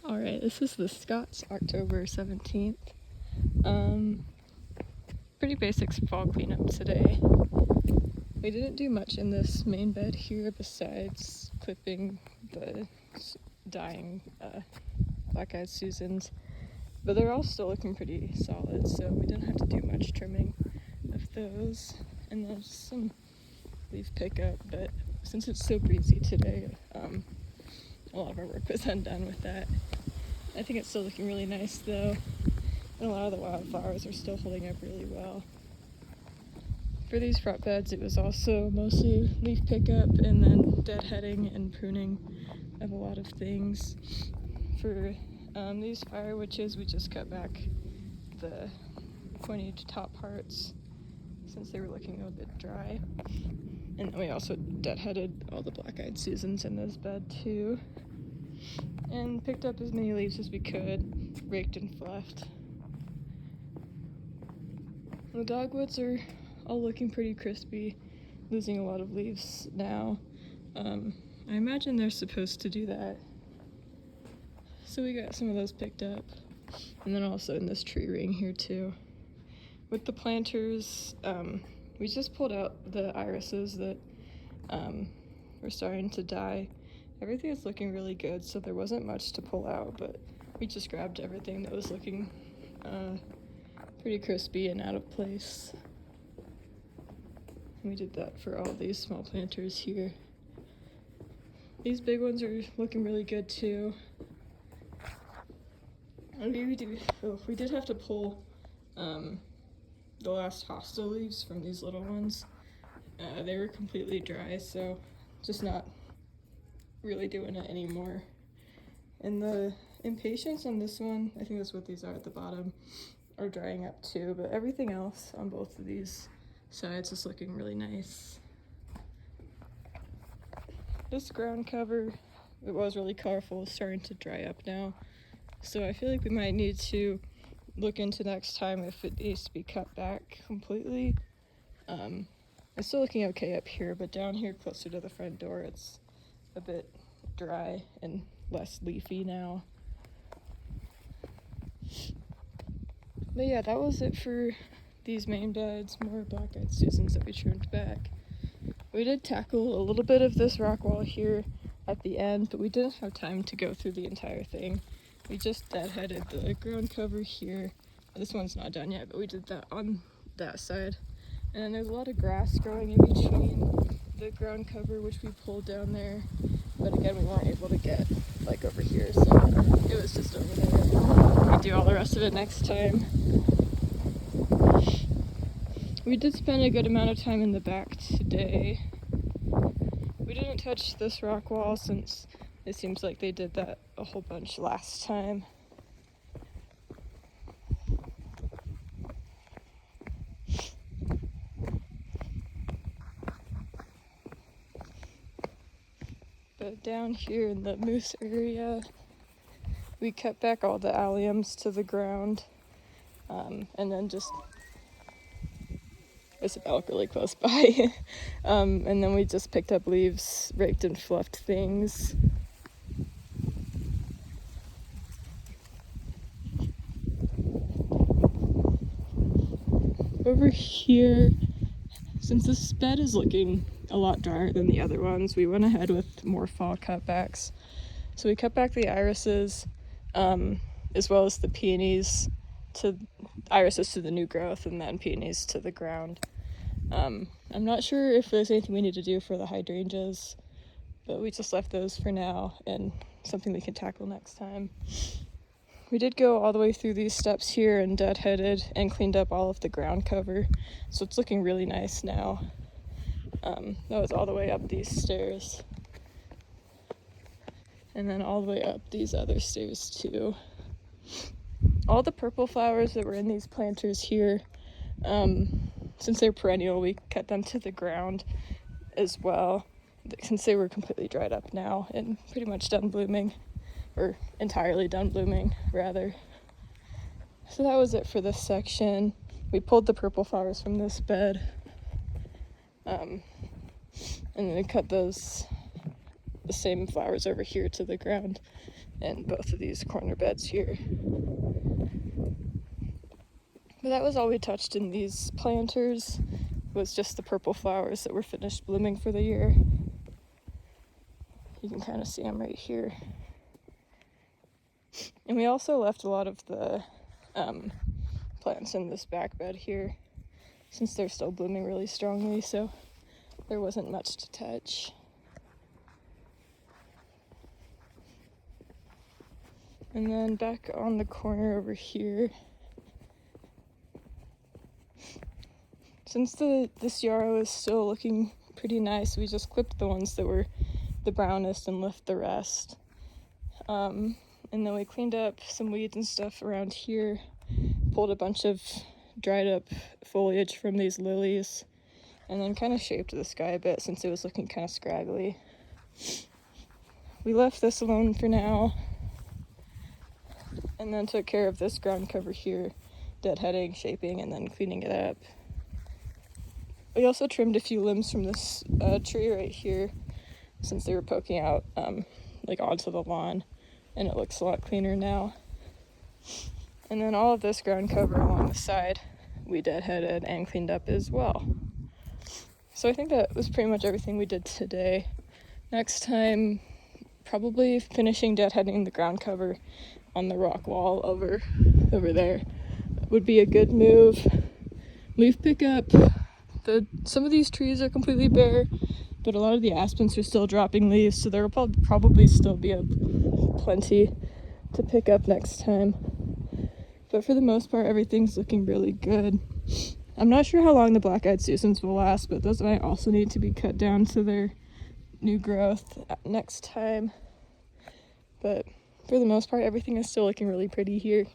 Alright, this is the Scots, October 17th. Pretty basic fall cleanup today. We didn't do much in this main bed here besides clipping the dying black-eyed Susans, but they're all still looking pretty solid, so we didn't have to do much trimming of those. And there's some leaf pickup, but since it's so breezy today, a lot of our work was undone with that. I think it's still looking really nice though, and a lot of the wildflowers are still holding up really well. For these front beds, it was also mostly leaf pickup and then deadheading and pruning of a lot of things. For these fire witches, we just cut back the pointy top parts since they were looking a little bit dry. And then we also deadheaded all the black-eyed Susans in this bed too. And picked up as many leaves as we could, raked and fluffed. The dogwoods are all looking pretty crispy, losing a lot of leaves now. I imagine they're supposed to do that. So we got some of those picked up. And then also in this tree ring here too. With the planters, we just pulled out the irises that were starting to die. Everything is looking really good, so there wasn't much to pull out, but we just grabbed everything that was looking pretty crispy and out of place. We did that for all these small planters here. These big ones are looking really good too. And we did have to pull the last hosta leaves from these little ones. They were completely dry, so just not really doing it anymore. And the impatiens on this one, I think that's what these are at the bottom, are drying up too, but everything else on both of these sides is looking really nice. This ground cover, it was really colorful, is starting to dry up now, so I feel like we might need to look into next time if it needs to be cut back completely. It's still looking okay up here, but down here closer to the front door it's a bit dry and less leafy now. But yeah, that was it for these main beds. More black-eyed Susans that we trimmed back. We did tackle a little bit of this rock wall here at the end, but we didn't have time to go through the entire thing. We just deadheaded the ground cover here. This one's not done yet, but we did that on that side. And then there's a lot of grass growing in between the ground cover, which we pulled down there, but again we weren't able to get like over here, so it was just over there. We'll do all the rest of it next time. We did spend a good amount of time in the back today. We didn't touch this rock wall since it seems like they did that a whole bunch last time. But down here in the moose area, we cut back all the alliums to the ground, and then just, there's an elk really close by, and then we just picked up leaves, raked and fluffed things. Over here, since this bed is looking a lot drier than the other ones, we went ahead with more fall cutbacks. So we cut back the irises, as well as the peonies, irises to the new growth, and then peonies to the ground. I'm not sure if there's anything we need to do for the hydrangeas, but we just left those for now, and something we can tackle next time. We did go all the way through these steps here and deadheaded and cleaned up all of the ground cover, so it's looking really nice now. That was all the way up these stairs, and then all the way up these other stairs too. All the purple flowers that were in these planters here, since they're perennial, we cut them to the ground as well, since they were completely dried up now and pretty much done blooming, or entirely done blooming rather. So that was it for this section. We pulled the purple flowers from this bed, and then we cut the same flowers over here to the ground and both of these corner beds here. But that was all we touched in these planters, was just the purple flowers that were finished blooming for the year. You can kind of see them right here. And we also left a lot of the plants in this back bed here, since they're still blooming really strongly, so there wasn't much to touch. And then back on the corner over here, since this yarrow is still looking pretty nice, we just clipped the ones that were the brownest and left the rest. And then we cleaned up some weeds and stuff around here, pulled a bunch of dried up foliage from these lilies, and then kind of shaped the sky a bit since it was looking kind of scraggly. We left this alone for now, and then took care of this ground cover here, deadheading, shaping, and then cleaning it up. We also trimmed a few limbs from this tree right here, since they were poking out like onto the lawn, and it looks a lot cleaner now. And then all of this ground cover along the side we deadheaded and cleaned up as well. So I think that was pretty much everything we did today. Next time, probably finishing deadheading the ground cover on the rock wall over there would be a good move. Leaf pickup. Some of these trees are completely bare, but a lot of the aspens are still dropping leaves, so there will probably still be plenty to pick up next time. But for the most part, everything's looking really good. I'm not sure how long the black-eyed Susans will last, but those might also need to be cut down to their new growth next time. But for the most part, everything is still looking really pretty here.